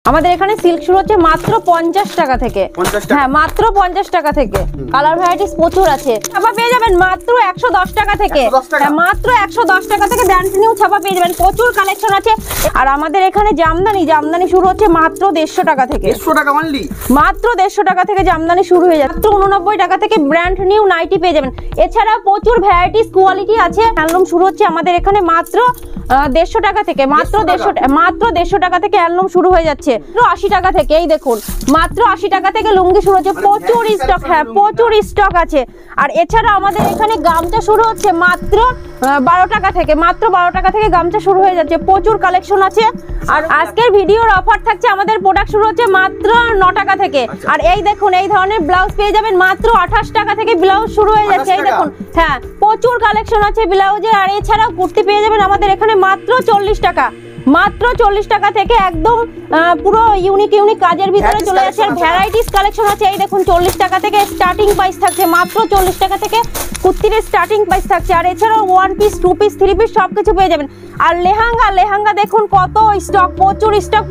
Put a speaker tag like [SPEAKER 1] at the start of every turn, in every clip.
[SPEAKER 1] আমাদের এখানে সিল্ক শুরু হচ্ছে মাত্র 50 টাকা থেকে। হ্যাঁ, মাত্র 50 টাকা থেকে। কালার ভ্যারাইটিস প্রচুর আছে। ছাপা পেয়ে যাবেন মাত্র 110 টাকা থেকে। হ্যাঁ, মাত্র 110 টাকা থেকে ব্র্যান্ড নিউ ছাপা পেয়ে যাবেন। প্রচুর কালেকশন আছে। আর আমাদের এখানে জামদানি শুরু হচ্ছে মাত্র 150 টাকা থেকে।
[SPEAKER 2] 150 টাকা অনলি,
[SPEAKER 1] মাত্র 150 টাকা থেকে জামদানি শুরু হয়ে যায়। মাত্র 89 টাকা থেকে ব্র্যান্ড নিউ নাইটি পেয়ে যাবেন। এছাড়া প্রচুর ভ্যারাইটিস কোয়ালিটি আছে। হ্যান্ডলুম শুরু হচ্ছে আমাদের এখানে মাত্র 150 টাকা থেকে। মাত্র 150 টাকা থেকে হ্যান্ডলুম শুরু হয়ে যাচ্ছে। 80 টাকা থেকে। এই দেখুন মাত্র 80 টাকা থেকে লুঙ্গি শুরু হচ্ছে। প্রচুর স্টক। হ্যাঁ, প্রচুর স্টক আছে। আর এছাড়া আমাদের এখানে গামছা শুরু হচ্ছে মাত্র 12 টাকা থেকে। মাত্র 12 টাকা থেকে গামছা শুরু হয়ে যাচ্ছে। প্রচুর কালেকশন আছে। আর আজকের ভিডিওর অফার থাকছে, আমাদের প্রোডাক্ট শুরু হচ্ছে মাত্র 9 টাকা থেকে। আর এই দেখুন এই ধরনের ব্লাউজ পেয়ে যাবেন মাত্র 28 টাকা থেকে। ব্লাউজ শুরু হয়ে যাচ্ছে। এই দেখুন, হ্যাঁ, প্রচুর কালেকশন আছে ব্লাউজের। আর এছাড়াও কুর্তি পেয়ে যাবেন আমাদের এখানে মাত্র 40 টাকা। মাত্র 40 টাকা থেকে একদম পুরো ইউনিক কাজের ভিতরে চলে যাচ্ছে। আর ভ্যারাইটিস কালেকশন আছে। এই দেখুন 40 টাকা থেকে স্টার্টিং প্রাইস থাকছে। মাত্র 40 টাকা থেকে কুর্তির স্টার্টিং প্রাইস থাকছে। আর এছাড়াও 1 পিস 2 পিস 3 পিস সবকিছু পেয়ে যাবেন। আর লেহেঙ্গা দেখুন কত স্টক,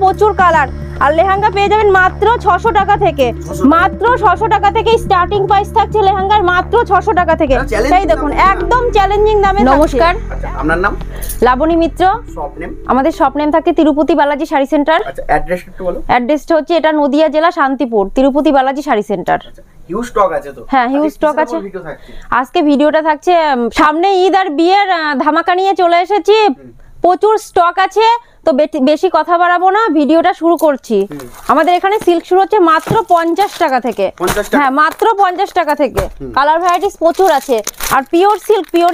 [SPEAKER 1] প্রচুর কালার। আর লেহেঙ্গা পেয়ে যাবেন মাত্র 600 টাকা থেকে। মাত্র 600 টাকা থেকে স্টার্টিং প্রাইস থাকছে লেহেঙ্গার, মাত্র 600 টাকা থেকে। এই দেখুন একদম চ্যালেঞ্জিং দামে। নমস্কার,
[SPEAKER 2] আপনার নাম?
[SPEAKER 1] লাবণী মিত্র।
[SPEAKER 2] Shop name?
[SPEAKER 1] আমাদের শপ নেম থাকে তিরুপতি বালাজি শাড়ি সেন্টার।
[SPEAKER 2] আচ্ছা, অ্যাড্রেস একটু বলো।
[SPEAKER 1] অ্যাড্রেসটা হচ্ছে এটা নদিয়া জেলা Shantipur, Tirupati Balaji sari centre.
[SPEAKER 2] Huge stock আছে তো?
[SPEAKER 1] হ্যাঁ, হিউজ স্টক আছে। আজকে ভিডিওটা থাকছে সামনে ঈদ আর বিয়ের ধামাকা নিয়ে চলে এসেছি। প্রচুর স্টক আছে, তো বেশি কথা বাড়াবো না, ভিডিওটা শুরু করছি। আমাদের এখানে সিল্ক শুরু হচ্ছে মাত্র 50 টাকা থেকে। হ্যাঁ, মাত্র 50 টাকা থেকে। কালার ভ্যারাইটিস প্রচুর আছে। আর পিওর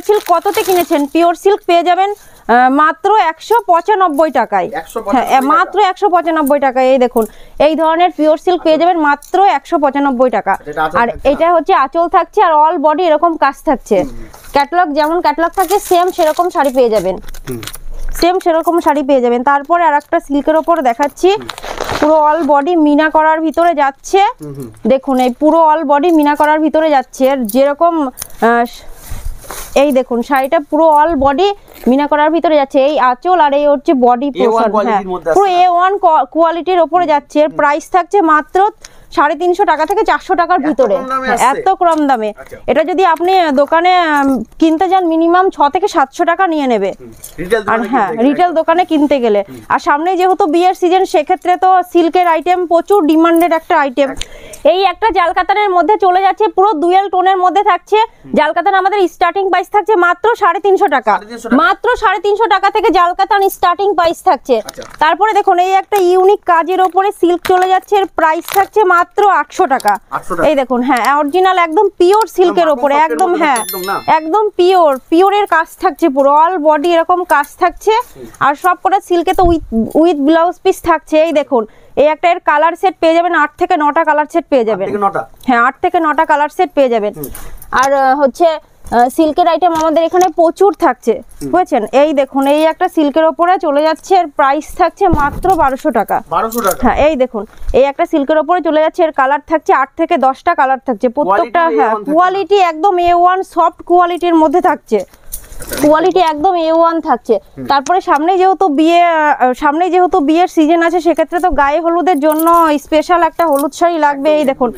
[SPEAKER 1] সিল্ক কততে কিনেছেন? পিওর সিল্ক পেয়ে যাবেন মাত্র 195 টাকায়। হ্যাঁ, মাত্র 195 টাকায়। এই দেখুন এই ধরনের পিওর সিল্ক পেয়ে যাবেন মাত্র 195 টাকা। আর এটা হচ্ছে আঁচল থাকছে আর অল বডি এরকম কাজ থাকছে। ক্যাটালগ যেমন ক্যাটালগ থাকে সেম সেরকম শাড়ি পেয়ে যাবেন। তারপরে আর একটা সিল্কের ওপর দেখাচ্ছি, পুরো অল বডি মিনা করার ভিতরে যাচ্ছে। দেখুন এই পুরো অল বডি মিনা করার ভিতরে যাচ্ছে। যেরকম এই দেখুন শাড়িটা পুরো অল বডি মিনা করার ভিতরে যাচ্ছে। এই আঁচল আর এই হচ্ছে বডি পোরশন। হ্যাঁ, পুরো A1 কোয়ালিটির ওপরে যাচ্ছে। এর প্রাইস থাকছে মাত্র 350 টাকা থেকে 400 টাকার ভিতরে। এত কম দামে। এটা যদি আপনি দোকানে কিনতে যান মিনিমাম 6 থেকে 700 টাকা নিয়ে নেবে। আর হ্যাঁ, রিটেল দোকানে কিনতে গেলে। আর সামনে যেহেতু বিয়ের সিজন, সেক্ষেত্রে তো সিল্কের আইটেম প্রচুর ডিমান্ডেড একটা আইটেম। এই একটা জালকাতানের মধ্যে চলে যাচ্ছে, পুরো ডুয়েল টোনের মধ্যে থাকছে। জালকাতান আমাদের স্টার্টিং প্রাইস থাকছে মাত্র 350 টাকা। মাত্র 350 টাকা থেকে জালকাতান স্টার্টিং প্রাইস থাকছে। তারপরে দেখুন এই একটা ইউনিক কাজের ওপরে সিল্ক চলে যাচ্ছে। এর প্রাইস থাকছে মাত্র 800 টাকা। এই দেখুন, হ্যাঁ, অরিজিনাল একদম পিওর সিল্কের ওপরে একদম। হ্যাঁ, একদম পিওরের কাজ থাকছে। পুরো অল বডি এরকম কাজ থাকছে। আর সব কটা সিল্কে তো উইথ ব্লাউজ পিস থাকছে। এই দেখুন এই একটা এর কালার সেট পেয়ে যাবেন 8 থেকে 9টা কালার সেট পেয়ে যাবেন। হ্যাঁ, 8 থেকে 9টা কালার সেট পেয়ে যাবেন। আর হচ্ছে সিল্কের আইটেম আমাদের এখানে প্রচুর থাকছে, বুঝেছেন। এই দেখুন এই একটা সিল্কের ওপরে চলে যাচ্ছে। এর প্রাইস থাকছে মাত্র 1200 টাকা। হ্যাঁ, এই দেখুন এই একটা সিল্কের ওপরে চলে যাচ্ছে। এর কালার থাকছে 8 থেকে 10টা কালার থাকছে। প্রত্যেকটা হ্যাঁ কোয়ালিটি একদম A1 সফট কোয়ালিটির মধ্যে থাকছে। কোয়ালিটি একদম A1 থাকছে। তারপরে সামনে যেহেতু বিয়ের সিজন আছে, সেক্ষেত্রে তো গায়ে হলুদের জন্য স্পেশাল একটা হলুদ শাড়ি লাগবে। এই দেখুন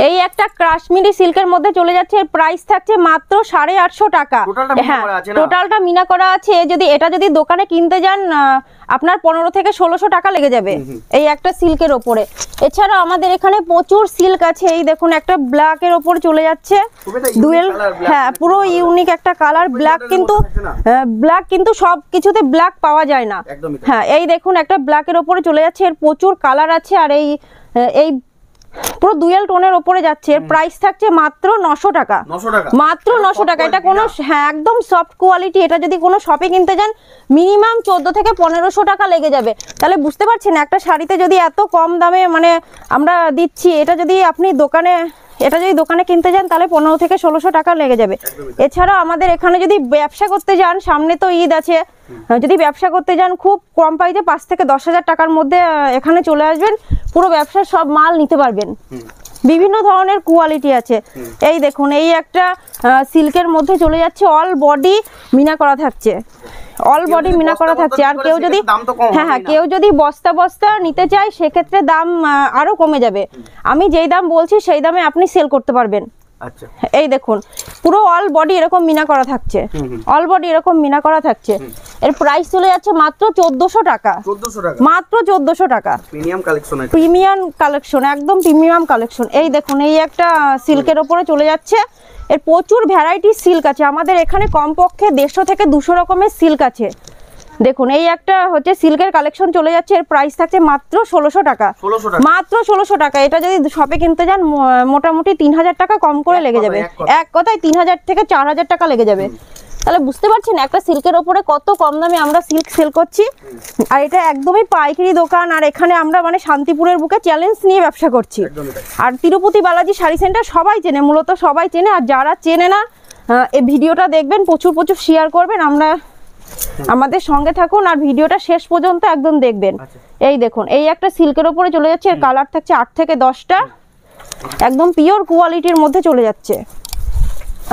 [SPEAKER 1] এই একটা কাশ্মীরি সিল্কের মধ্যে চলে যাচ্ছে। এর প্রাইস থাকছে মাত্র 850 টাকা। হ্যাঁ, টোটালটা মিনা করা আছে। এটা যদি দোকানে কিনতে যান আপনার 15 থেকে 1600 টাকা লেগে যাবে এই একটা সিল্কের ওপরে। এছাড়া আমাদের এখানে প্রচুর সিল্ক আছে। এই দেখুন একটা ব্ল্যাক এর ওপর চলে যাচ্ছে ডুয়েল। হ্যাঁ, পুরো ইউনিক একটা কালার। ব্ল্যাক কিন্তু সব কিছুতে ব্ল্যাক পাওয়া যায় না। হ্যাঁ, এই দেখুন একটা ব্ল্যাক এর ওপরে চলে যাচ্ছে। এর প্রচুর কালার আছে। আর এই পুরো ডুয়েল টোনের উপরে যাচ্ছে। এর প্রাইস থাকছে মাত্র 900 টাকা। মাত্র 900 টাকা। এটা কোনো হ্যাঁ একদম সফট কোয়ালিটি। এটা যদি কোনো শপে কিনতে যান মিনিমাম 14 থেকে 1500 টাকা লেগে যাবে। তাহলে বুঝতে পারছেন একটা শাড়িতে যদি এত কম দামে মানে আমরা দিচ্ছি, এটা যদি দোকানে কিনতে যান তাহলে 15 থেকে 1600 টাকা লেগে যাবে। এছাড়া আমাদের এখানে যদি ব্যবসা করতে যান, সামনে তো ঈদ আছে, যদি ব্যবসা করতে যান খুব কম প্রাইসে 5 থেকে 10,000 টাকার মধ্যে এখানে চলে আসবেন, পুরো ব্যবসার সব মাল নিতে পারবেন। বিভিন্ন ধরনের কোয়ালিটি আছে। এই দেখুন এই একটা সিল্কের মধ্যে চলে যাচ্ছে, অল বডি মিনা করা থাকছে, অল বডি মিনা করা থাকছে। আর কেউ যদি হ্যাঁ কেউ যদি বস্তা বস্তা নিতে চায় সেক্ষেত্রে দাম আরো কমে যাবে। আমি যেই দাম বলছি সেই দামে আপনি সেল করতে পারবেন।
[SPEAKER 2] আচ্ছা,
[SPEAKER 1] এই দেখুন পুরো অল বডি এরকম মিনা করা থাকছে, অল বডি এরকম মিনা করা থাকছে। এর প্রাইস চলে যাচ্ছে মাত্র 1400 টাকা,
[SPEAKER 2] 1400 টাকা,
[SPEAKER 1] মাত্র 1400 টাকা।
[SPEAKER 2] প্রিমিয়াম কালেকশন আছে,
[SPEAKER 1] প্রিমিয়াম কালেকশন, একদম প্রিমিয়াম কালেকশন। এই দেখুন এই একটা সিল্কের ওপরে চলে যাচ্ছে, এর প্রচুর ভ্যারাইটি সিল্ক আছে আমাদের এখানে, কমপক্ষে 150 থেকে 200 রকমের সিল্ক আছে। দেখুন এই একটা হচ্ছে সিল্কের কালেকশন চলে যাচ্ছে, এর প্রাইস থাকছে মাত্র 1600 টাকা, মাত্র 1600 টাকা। এটা যদি শপে কিনতে যান মোটামুটি 3000 টাকা কম করে লেগে যাবে, এক কথায় 3000 থেকে 4000 টাকা লেগে যাবে। তাহলে বুঝতে পারছেন একটা সিল্কের ওপরে কত কম দামে আমরা সিল্ক সেল করছি। আর এটা একদমই পাইকারি দোকান, আর এখানে আমরা মানে শান্তিপুরের বুকে চ্যালেঞ্জ নিয়ে ব্যবসা করছি। আর তিরুপতি বালাজি শাড়ি সেন্টার সবাই চেনে, মূলত সবাই চেনে। আর যারা চেনে না এই ভিডিওটা দেখবেন, প্রচুর প্রচুর শেয়ার করবেন, আমরা আমাদের সঙ্গে থাকুন আর ভিডিওটা শেষ পর্যন্ত একদম দেখবেন। এই দেখুন এই একটা সিল্কের ওপরে চলে যাচ্ছে, এর কালার থাকছে 8 থেকে 10টা, একদম পিওর কোয়ালিটির মধ্যে চলে যাচ্ছে।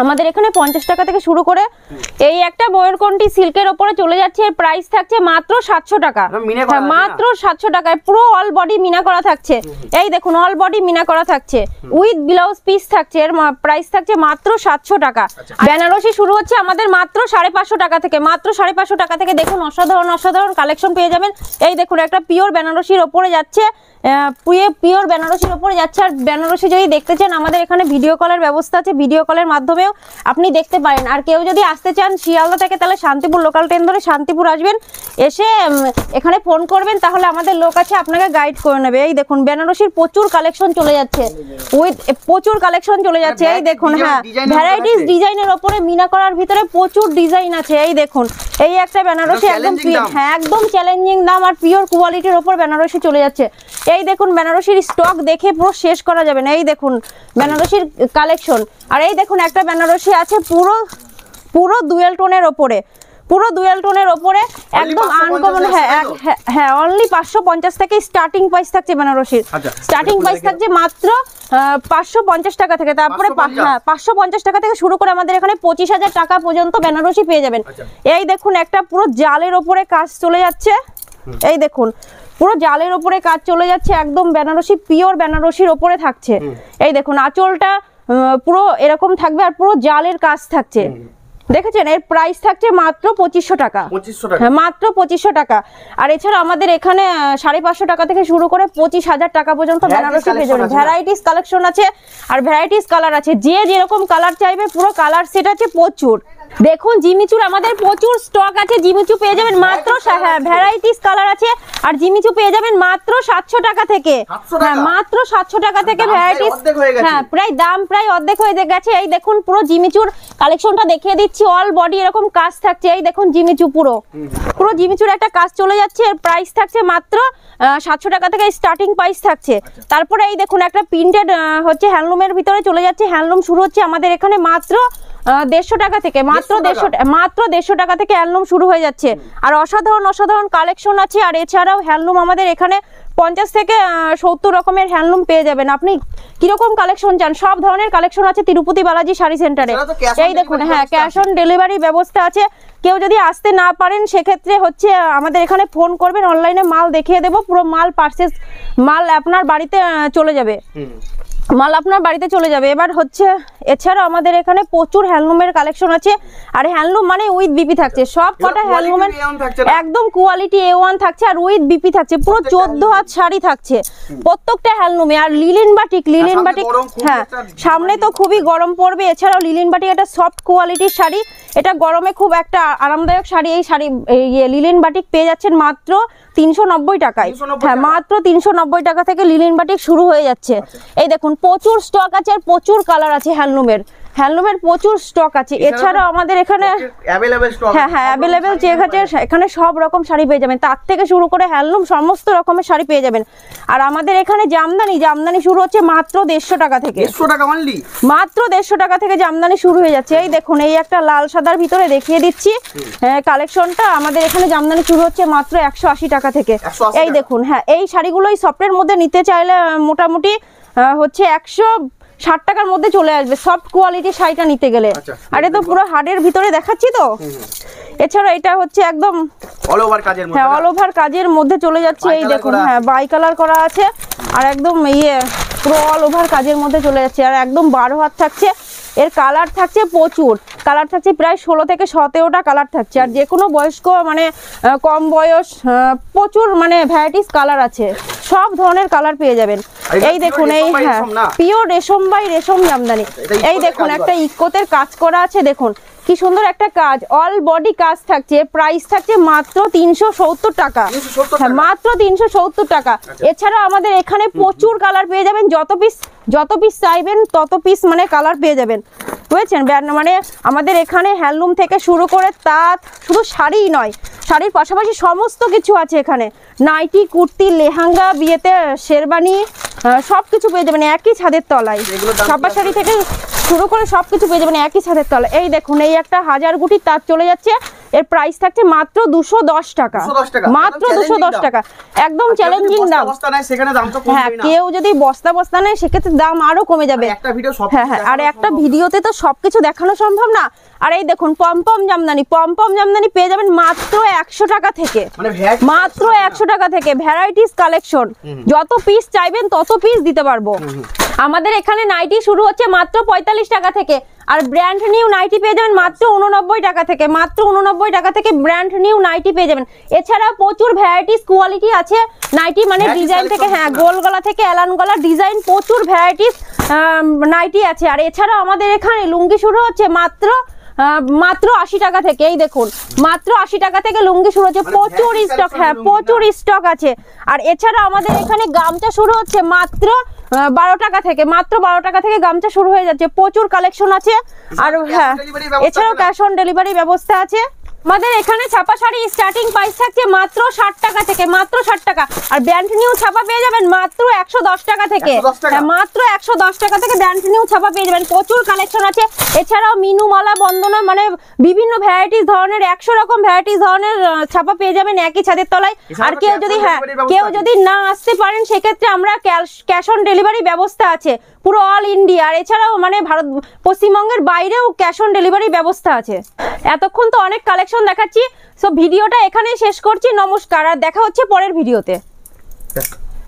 [SPEAKER 1] আমাদের এখানে 50 টাকা থেকে শুরু করে এই একটা ময়ূরকণ্ঠী সিল্কের ওপরে চলে যাচ্ছে, এর প্রাইস থাকছে মাত্র 700 টাকা, মাত্র 700 টাকায় পুরো অল বডি মিনা করা থাকছে। এই দেখুন অল বডি মিনা করা থাকছে, উইথ ব্লাউজ পিস থাকছে, এর প্রাইস থাকছে মাত্র 700 টাকা। বেনারসি শুরু হচ্ছে আমাদের মাত্র 550 টাকা থেকে, মাত্র 550 টাকা থেকে। দেখুন অসাধারণ অসাধারণ কালেকশন পেয়ে যাবেন। এই দেখুন একটা পিওর বেনারসির ওপরে যাচ্ছে, পিওর বেনারসির উপরে যাচ্ছে। আর বেনারসি যদি দেখতে চান আমাদের এখানে ভিডিও কলের ব্যবস্থা আছে, ভিডিও কলের মাধ্যমেও আপনি দেখতে পারেন। আর কেউ যদি আসতে চান শিয়ালদা থেকে তাহলে শান্তিপুর লোকাল ট্রেন ধরে শান্তিপুর আসবেন, এসে এখানে ফোন করবেন, তাহলে আমাদের লোক আছে আপনাকে গাইড করে নেবে। এই দেখুন বেনারসির প্রচুর কালেকশন চলে যাচ্ছে, উইথ প্রচুর কালেকশন চলে যাচ্ছে। এই দেখুন হ্যাঁ ভ্যারাইটিস ডিজাইনের ওপরে মিনা করার ভিতরে প্রচুর ডিজাইন আছে। এই দেখুন এই একটা বেনারসি একদম হ্যাঁ একদম চ্যালেঞ্জিং দাম আর পিওর কোয়ালিটির ওপর বেনারসি চলে যাচ্ছে। এই দেখুন বেনারসির স্টক দেখে পুরো শেষ করা যাবে না। এই দেখুন বেনারসির কালেকশন। আর এই দেখুন একটা বেনারসি আছে পুরো ডুয়েল টোনের ওপরে, পুরো ডুয়েল টোনের ওপরে একদম আনকমন। হ্যাঁ অনলি 550 থেকে স্টার্টিং প্রাইস থাকছে বেনারসির, স্টার্টিং প্রাইস থাকছে মাত্র 550 টাকা থেকে। তারপরে হ্যাঁ 550 টাকা থেকে শুরু করে আমাদের এখানে 25,000 টাকা পর্যন্ত বেনারসি পেয়ে যাবেন। এই দেখুন একটা পুরো জালের ওপরে কাজ চলে যাচ্ছে, এই দেখুন পুরো জালের ওপরে কাজ চলে যাচ্ছে, একদম বেনারসি পিওর বেনারসির ওপরে থাকছে। এই দেখুন আঁচলটা পুরো এরকম থাকবে আর পুরো জালের কাজ থাকছে, দেখেছেন। এর প্রাইস থাকছে মাত্র 2500 টাকা, হ্যাঁ মাত্র 2500 টাকা। আর এছাড়া আমাদের এখানে 550 টাকা থেকে শুরু করে 25,000 টাকা পর্যন্ত বেনারসি পেয়ে যাবেন। ভ্যারাইটিস কালেকশন আছে আর ভ্যারাইটিস কালার আছে, যে যেরকম কালার চাইবে পুরো কালার সেট আছে প্রচুর। দেখুন জিমিচুর আমাদের প্রচুর স্টক আছে, জিমিচু পেয়ে যাবেন মাত্র হ্যাঁ ভ্যারাইটিস কালার আছে। আর জিমিচু পেয়ে যাবেন মাত্র 700 টাকা থেকে, হ্যাঁ মাত্র 700 টাকা থেকে ভ্যারাইটিস, হ্যাঁ প্রায় দাম প্রায় অর্ধেক হয়ে গেছে। এই দেখুন পুরো জিমিচুর কালেকশনটা দেখিয়ে দিচ্ছি, অল বডি এরকম কাজ থাকছে। এই দেখুন জিমিচু পুরো জিমিচুর একটা কাজ চলে যাচ্ছে, এর প্রাইস থাকছে মাত্র 700 টাকা থেকে স্টার্টিং প্রাইস থাকছে। তারপরে এই দেখুন একটা প্রিন্টেড হচ্ছে হ্যান্ডলুমের ভিতরে চলে যাচ্ছে, হ্যান্ডলুম শুরু হচ্ছে আমাদের এখানে মাত্র 150 টাকা থেকে, মাত্র 150 টাকা থেকে হ্যান্ডলুম শুরু হয়ে যাচ্ছে। আর অসাধারণ অসাধারণ কালেকশন আছে। আর এছাড়াও হ্যান্ডলুম আমাদের এখানে 50 থেকে 70 রকমের হ্যান্ডলুম পেয়ে যাবেন। আপনি কিরকম কালেকশন চান সব ধরনের কালেকশন আছে তিরুপতি বালাজি শাড়ি সেন্টারে। এই দেখুন হ্যাঁ ক্যাশ অন ডেলিভারি ব্যবস্থা আছে। কেউ যদি আসতে না পারেন সেক্ষেত্রে হচ্ছে আমাদের এখানে ফোন করবেন, অনলাইনে মাল দেখিয়ে দেবো, পুরো মাল পার্সেস মাল আপনার বাড়িতে চলে যাবে, মাল আপনার বাড়িতে চলে যাবে। এবার হচ্ছে এছাড়াও আমাদের এখানে প্রচুর হ্যান্ডলুমের কালেকশন আছে। আর হ্যান্ডলুম মানে উইথ বিপি থাকছে, সব কটা হ্যান্ডলুমের একদম কোয়ালিটি A1 থাকছে আর উইথ বিপি থাকছে, পুরো 14 হাত শাড়ি থাকছে প্রত্যেকটা হ্যান্ডলুমে। আর লিলেন বাটিক হ্যাঁ সামনে তো খুবই গরম পড়বে, এছাড়াও লিলেন বাটিক একটা সফট কোয়ালিটির শাড়ি, এটা গরমে খুব একটা আরামদায়ক শাড়ি। এই শাড়ি লিলেন বাটিক পেয়ে যাচ্ছেন মাত্র 390 টাকায়, হ্যাঁ মাত্র 390 টাকা থেকে লিলেন বাটিক শুরু হয়ে যাচ্ছে। এই দেখুন প্রচুর স্টক আছে আর প্রচুর কালার আছে হ্যান্ডলুমের প্রচুর স্টক আছে। এছাড়াও আমাদের এখানে হ্যাঁ অ্যাভেলেবেল চেক আছে, এখানে সব রকম শাড়ি পেয়ে যাবেন, তার থেকে শুরু করে হ্যান্ডলুম সমস্ত রকমের শাড়ি পেয়ে যাবেন। আর আমাদের এখানে জামদানি শুরু হচ্ছে মাত্র 150 টাকা থেকে, মাত্র 150 টাকা থেকে জামদানি শুরু হয়ে যাচ্ছে। এই দেখুন এই একটা লাল সাদার ভিতরে দেখিয়ে দিচ্ছি কালেকশনটা, আমাদের এখানে জামদানি শুরু হচ্ছে মাত্র 180 টাকা থেকে। এই দেখুন হ্যাঁ এই শাড়িগুলোই সফটের মধ্যে নিতে চাইলে মোটামুটি হচ্ছে 160 টাকার মধ্যে চলে আসবে সফট কোয়ালিটির শাড়িটা নিতে গেলে।
[SPEAKER 2] আচ্ছা,
[SPEAKER 1] আর এটা তো পুরো হার্ডের ভিতরে দেখাচ্ছি তো। এছাড়া এটা হচ্ছে একদম
[SPEAKER 2] অল ওভার কাজের মধ্যে,
[SPEAKER 1] হ্যাঁ অল ওভার কাজের মধ্যে চলে যাচ্ছে। এই দেখুন হ্যাঁ বাই কালার করা আছে আর একদম পুরো অল ওভার কাজের মধ্যে চলে যাচ্ছে আর একদম 12 হাত থাকছে। এর কালার থাকছে প্রচুর, কালার থাকছে প্রায় 16 থেকে 17টা কালার থাকছে। আর যে কোনো বয়স্ক মানে কম বয়স প্রচুর মানে ভ্যারাইটিস কালার আছে, সব ধরনের কালার পেয়ে যাবেন। এই দেখুন এই হ্যাঁ পিওর রেশম বাই রেশম জামদানি। এই দেখুন একটা ইকোতের কাজ করা আছে, দেখুন কি সুন্দর একটা কাজ, অল বডি কাজ থাকছে। প্রাইস থাকছে মাত্র 370 টাকা, হ্যাঁ মাত্র 370 টাকা। এছাড়া আমাদের এখানে প্রচুর কালার পেয়ে যাবেন, যত পিস চাইবেন তত পিস মানে কালার পেয়ে যাবেন, বুঝেছেন। মানে আমাদের এখানে হ্যান্ডলুম থেকে শুরু করে তাঁত, শুধু শাড়িই নয়, শাড়ির পাশাপাশি সমস্ত কিছু আছে এখানে। নাইটি, কুর্তি, লেহেঙ্গা, বিয়েতে শেরবানি সব কিছু পেয়ে যাবেন একই ছাদের তলায়। ছাপা শাড়ি থেকে শুরু করে সবকিছু পেয়ে যাবেন একই ছাদের তলায়। এই দেখুন এই একটা 1000 গুটির তাঁত চলে যাচ্ছে, এর প্রাইস থাকছে মাত্র 210 টাকা, মাত্র 210 টাকা, একদম চ্যালেঞ্জিং দাম। হ্যাঁ কেউ যদি বস্তা নেয় সেক্ষেত্রে দাম আরো কমে যাবে। হ্যাঁ হ্যাঁ আর একটা ভিডিওতে তো সবকিছু দেখানো সম্ভব না। আর এই দেখুন পমপম জামদানি পেয়ে যাবেন মাত্র 100 টাকা থেকে, মাত্র 100 টাকা থেকে। ভ্যারাইটিস কালেকশন, যত পিস চাইবেন তত পিস দিতে পারবো। আমাদের এখানে নাইটি শুরু হচ্ছে মাত্র 45 টাকা থেকে, আর ব্র্যান্ড নিউ নাইটি পেয়ে যাবেন মাত্র 89 টাকা থেকে, মাত্র 89 টাকা থেকে ব্র্যান্ড নিউ নাইটি পেয়ে যাবেন। এছাড়া প্রচুর ভ্যারাইটিস কোয়ালিটি আছে নাইটি, মানে ডিজাইন থেকে হ্যাঁ গোল গলা থেকে এলান গলা ডিজাইন, প্রচুর ভ্যারাইটিস নাইটি আছে। আর এছাড়া আমাদের এখানে লুঙ্গি শুরু হচ্ছে মাত্র 80 টাকা থেকে। এই দেখুন মাত্র 80 টাকা থেকে লুঙ্গি শুরু হচ্ছে, প্রচুর স্টক, হ্যাঁ প্রচুর স্টক আছে। আর এছাড়া আমাদের এখানে গামছা শুরু হচ্ছে মাত্র 12 টাকা থেকে, মাত্র 12 টাকা থেকে গামছা শুরু হয়ে যাচ্ছে, প্রচুর কালেকশন আছে। আর হ্যাঁ এছাড়াও ক্যাশ অন ডেলিভারি ব্যবস্থা আছে। আমাদের এখানে ছাপা শাড়ি স্টার্টিং প্রাইস থাকছে মাত্র 60 টাকা থেকে, মাত্র 60 টাকা। আর ব্র্যান্ড নিউ ছাপা পেয়ে যাবেন মাত্র 110 টাকা থেকে, মাত্র 110 টাকা থেকে ব্র্যান্ড নিউ ছাপা পেয়ে যাবেন, প্রচুর কালেকশন আছে। এছাড়াও মিনু, মালা, বন্দনা মানে বিভিন্ন ভ্যারাইটিস ধরনের 100 রকম ভ্যারাইটিস ধরনের ছাপা পেয়ে যাবেন একই ছাদের তলায়। আর কেউ যদি না আসতে পারেন সেক্ষেত্রে আমরা ক্যাশ অন ডেলিভারি ব্যবস্থা আছে পুরো অল ইন্ডিয়া। আর এছাড়াও মানে পশ্চিমবঙ্গের বাইরেও ক্যাশ অন ডেলিভারি ব্যবস্থা আছে। এতক্ষণ তো অনেক কালেকশন দেখাচ্ছি, সো ভিডিওটা এখানেই শেষ করছি। নমস্কার, আর দেখা হচ্ছে পরের ভিডিওতে।